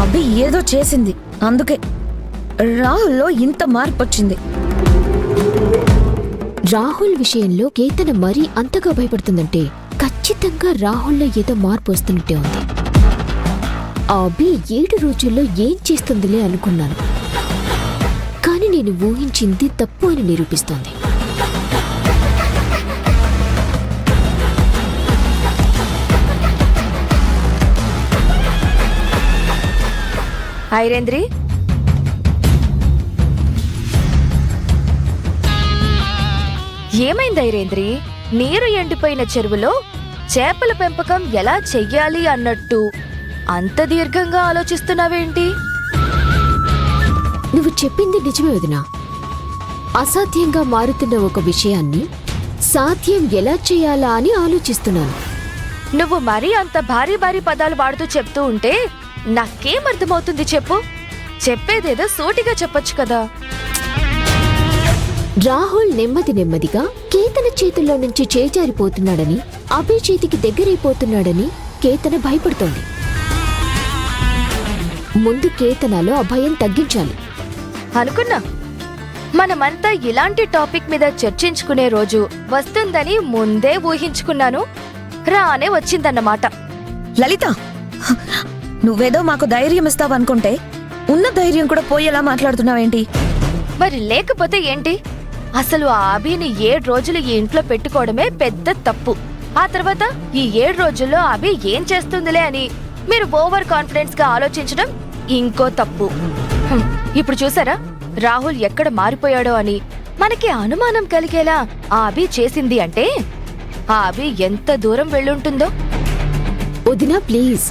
అభి ఏదో చేసింది, అందుకే రాహుల్లో ఇంత మార్పు వచ్చింది. రాహుల్ విషయంలో కేతన మరీ అంతగా భయపడుతుందంటే ఖచ్చితంగా రాహుల్లో ఏదో మార్పు వస్తున్నట్టే ఉంది. అభి 7 రోజుల్లో ఏం చేస్తుందిలే అనుకున్నాను, కానీ నేను ఊహించింది తప్పు అని నిరూపిస్తోంది. ఐరేంద్రి, ఏమైంది ఐరేంద్రి? నీరు ఎండిపోయిన చెరువులో చేపల పెంపకం ఎలా చెయ్యాలి అన్నట్టు అంత దీర్ఘంగా ఆలోచిస్తున్నావేంటి? నువ్వు చెప్పింది నిజమే వదినా. అసాధ్యంగా మారుతున్న ఒక విషయాన్ని సాధ్యం ఎలా చేయాలా అని ఆలోచిస్తున్నాను. నువ్వు మరీ అంత భారీ భారీ పదాలు వాడుతూ చెప్తూ ఉంటే నాకేం అర్థమవుతుంది చెప్పు? చెప్పేదేదో సూటిగా చెప్పొచ్చు కదా. రాహుల్ నెమ్మదిగా కేతన చేతుల్లో నుంచి చేజారిపోతున్నాడని, అభి చేతికి దగ్గరైపోతున్నాడని కేతన భయపడుతోంది. ముందు కేతనలో ఆ భయం తగ్గించాలి అనుకున్నా. మనమంతా ఇలాంటి టాపిక్ మీద చర్చించుకునే రోజు వస్తుందని ముందే ఊహించుకున్నాను. రానే వచ్చిందన్నమాట. లలిత, నువ్వేదో మాకు ధైర్యం ఇస్తావనుకుంటే ఉన్న ధైర్యం కూడా పోయేలా మాట్లాడుతున్నావేంటి? మరి లేకపోతే ఏంటి? అసలు ఆ అభిని 7 రోజులు ఈ ఇంట్లో పెట్టుకోవడమే పెద్ద తప్పు. ఆ తర్వాత ఈ 7 రోజుల్లో అభి ఏం చేస్తుందిలే అని మీరు ఓవర్ కాన్ఫిడెన్స్ గా ఆలోచించడం ఇంకో తప్పు. ఇప్పుడు చూసారా రాహుల్ ఎక్కడ మారిపోయాడో అని మనకి అనుమానం కలిగేలా ఆ అభి చేసింది అంటే ఆ అభి ఎంత దూరం వెళ్ళుంటుందో. వదినా ప్లీజ్.